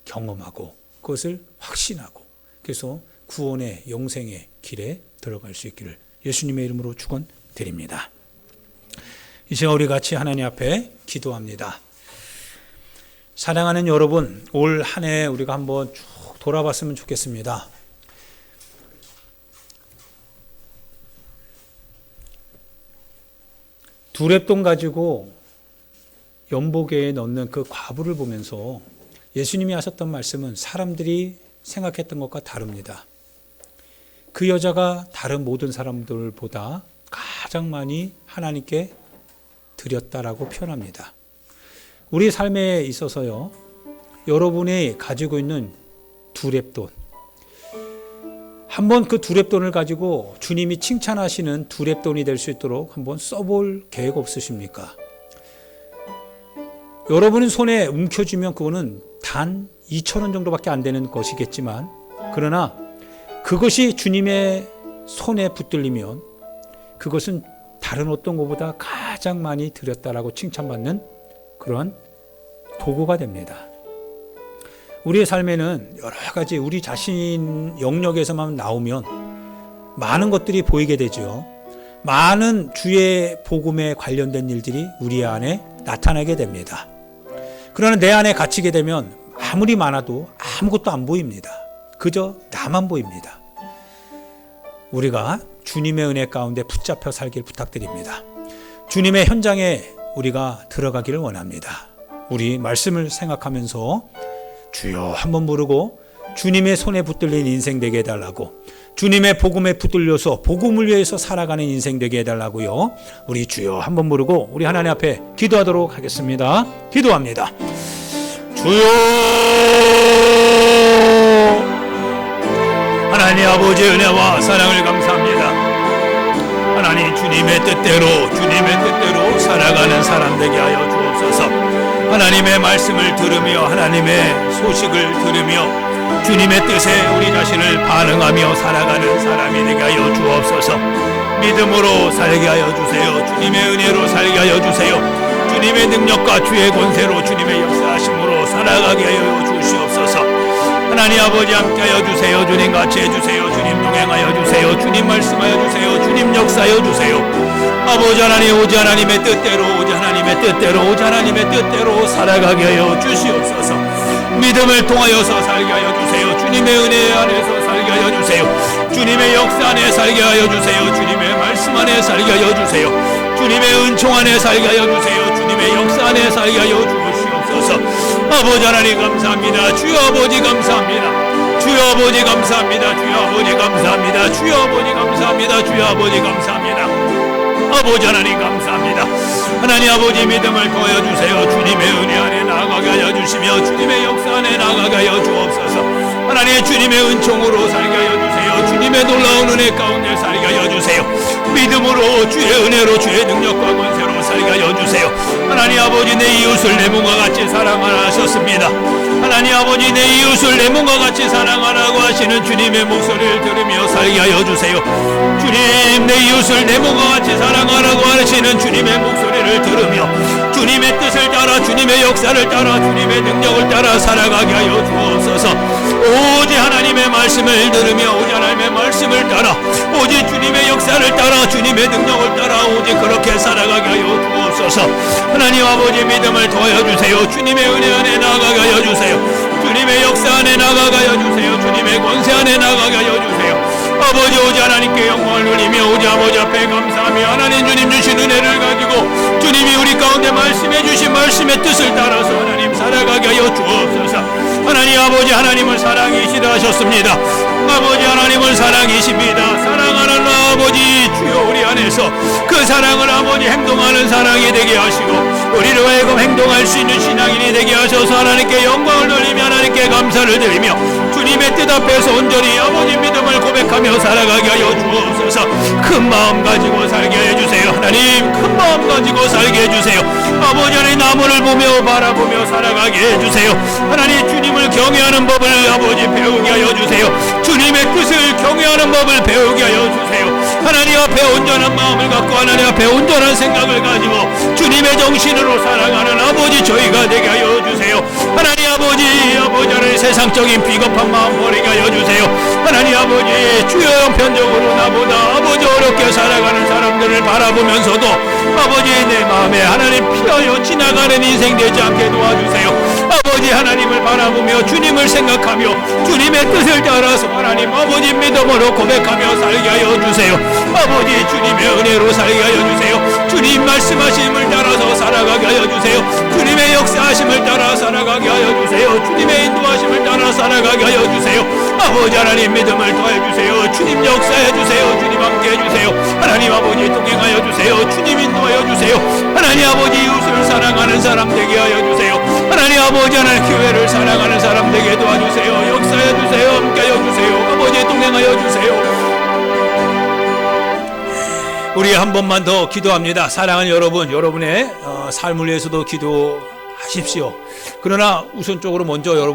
경험하고 그것을 확신하고 그래서 구원의 영생의 길에 들어갈 수 있기를 예수님의 이름으로 축원드립니다. 이 시간 우리 같이 하나님 앞에 기도합니다. 사랑하는 여러분, 올 한 해 우리가 한번 쭉 돌아봤으면 좋겠습니다. 두 랩돈 가지고 연복에 넣는 그 과부를 보면서 예수님이 하셨던 말씀은 사람들이 생각했던 것과 다릅니다. 그 여자가 다른 모든 사람들보다 가장 많이 하나님께 드렸다라고 표현합니다. 우리 삶에 있어서요, 여러분이 가지고 있는 두 랩돈, 한번 그 두 랩돈을 가지고 주님이 칭찬하시는 두 랩돈이 될 수 있도록 한번 써볼 계획 없으십니까? 여러분 손에 움켜쥐면 그거는 단 2,000원 정도밖에 안 되는 것이겠지만, 그러나 그것이 주님의 손에 붙들리면 그것은 다른 어떤 것보다 가장 많이 드렸다라고 칭찬받는 그런 도구가 됩니다. 우리의 삶에는 여러 가지 우리 자신 영역에서만 나오면 많은 것들이 보이게 되죠. 많은 주의 복음에 관련된 일들이 우리 안에 나타나게 됩니다. 그러나 내 안에 갇히게 되면 아무리 많아도 아무것도 안 보입니다. 그저 나만 보입니다. 우리가 주님의 은혜 가운데 붙잡혀 살길 부탁드립니다. 주님의 현장에 우리가 들어가기를 원합니다. 우리 말씀을 생각하면서 주여 한번 부르고 주님의 손에 붙들린 인생 되게 해달라고, 주님의 복음에 붙들려서 복음을 위해서 살아가는 인생 되게 해달라고요. 우리 주여 한번 부르고 우리 하나님 앞에 기도하도록 하겠습니다. 기도합니다. 주여, 하나님 아버지의 은혜와 사랑을 감사합니다. 하나님 주님의 뜻대로 살아가는 사람 되게 하여 주옵소서. 하나님의 말씀을 들으며 하나님의 소식을 들으며 주님의 뜻에 우리 자신을 반응하며 살아가는 사람이 되게 하여 주옵소서. 믿음으로 살게 하여 주세요. 주님의 은혜로 살게 하여 주세요. 주님의 능력과 주의 권세로 주님의 역사하심으로 살아가게 하여 주시옵소서. 하나님 아버지 함께하여 주세요. 주님 같이 해주세요. 주님 동행하여 주세요. 주님 말씀하여 주세요. 주님 역사하여 주세요. 아버지 하나님, 오직 하나님의 뜻대로, 오직 하나님의 뜻대로, 오직 하나님의 뜻대로 살아가게 하여 주시옵소서. 믿음을 통하여서 살게 하여 주세요. 주님의 은혜 안에서 살게 하여 주세요. 주님의 역사 안에 살게 하여 주세요. 주님의 말씀 안에 살게 하여 주세요. 주님의 은총 안에 살게 하여 주세요. 주님의 역사 안에 살게 하여 주시옵소서. 아버지 하나님 감사합니다. 주여 아버지 감사합니다. 주여 아버지 감사합니다. 주여 아버지 감사합니다. 주여 아버지 감사합니다. 주여 아버지 감사합니다. 아버지 하나님 감사합니다. 하나님 아버지 믿음을 더하여 주세요. 주님의 은혜 안에 나아가게 하여 주시며 주님의 역사 안에 나아가게 하여 주옵소서. 하나님 주님의 은총으로 살게 하여 주세요. 주님의 놀라운 은혜 가운데 살게 하여 주세요. 믿음으로 주의 은혜로 주의 능력과 권세로 살게 하여 주세요. 하나님 아버지 내 이웃을 내 몸과 같이 사랑하라 하셨습니다. 하나님 아버지 내 이웃을 내 몸과 같이 사랑하라고 하시는 주님의 목소리를 들으며 살게 하여 주세요. 주님 내 이웃을 내 몸과 같이 사랑하라고 하시는 주님의 목소리를 들으며 주님의 뜻을 따라 주님의 역사를 따라 주님의 능력을 따라 살아가게 하여 주옵소서. 오직 하나님의 말씀을 들으며 오직 하나님의 말씀을 따라 오직 주님의 역사를 따라 주님의 능력을 따라 오직 그렇게 살아가게 하여 주옵소서. 하나님 아버지 믿음을 더하여 주세요. 주님의 은혜 안에 나아가게 하여 주세요. 주님의 역사 안에 나아가게 하여 주세요. 주님의 권세 안에 나아가게 하여 주세요. 아버지 오직 하나님께 영광을 돌리며 오직 아버지 앞에 감사하며 하나님 주님 주신 은혜를 가지고 주님이 우리 가운데 말씀해 주신 말씀의 뜻을 따라서 하나님 살아가게 하여 주옵소서. 하나님 아버지 하나님은 사랑이시다 하셨습니다. 아버지 하나님은 사랑이십니다. 사랑하는 아버지 주여 우리 안에서 그 사랑을 아버지 행동하는 사랑이 되게 하시고 우리로 하여금 행동할 수 있는 신앙인이 되게 하셔서 하나님께 영광을 돌리며 하나님께 감사를 드리며 주님의 뜻 앞에서 온전히 아버지 믿음을 고백하며 살아가게 하여 주옵소서. 큰 마음 가지고 살게 해주세요. 하나님 큰 마음 가지고 살게 해주세요. 아버지 하나님 나무를 보며 바라보며 살아가게 해주세요. 하나님 주님을 경외하는 법을 아버지 배우게 하여 주세요. 주님의 뜻을 경외하는 법을 배우게 하여 주세요. 하나님 앞에 온전한 마음을 갖고 하나님 앞에 온전한 생각을 가지고 주님의 정신으로 살아가는 아버지 저희가 되게 하여 주세요. 하나님 아버지 하나님 세상적인 비겁한 마음 버리게 하여 주세요. 하나님 아버지 주여 형편적으로 나보다 아버지 어렵게 살아가는 사람들을 바라보면서도 아버지 내 마음에 하나님 피하여 지나가는 인생 되지 않게 도와주세요. 아버지 하나님을 바라보며 주님을 생각하며 주님의 뜻을 따라서 하나님 아버지 믿음으로 고백하며 살게 하여 주세요. 아버지 주님의 은혜로 살게 하여 주세요. 주님 말씀하심을 따라서 살아가게 하여 주세요. 주님의 역사하심을 따라 살아가게 하여 주세요. 주님의 인도하심을 따라 살아가게 하여 주세요. 아버지 하나님 믿음을 더해 주세요. 주님 역사해 주세요. 주님 함께 해 주세요. 하나님 아버지 동행하여 주세요. 주님 인도하여 주세요. 하나님 아버지 이웃을 사랑하는 사람 되게 하여 주세요. 하나님 아버지 하나님 교회를 사랑하는 사람 되게 도와주세요. 역사해 주세요. 함께 하여 주세요. 아버지 동행하여 주세요. 우리 한 번만 더 기도합니다. 사랑하는 여러분, 여러분의 삶을 위해서도 기도하십시오. 그러나 우선적으로 먼저 여러분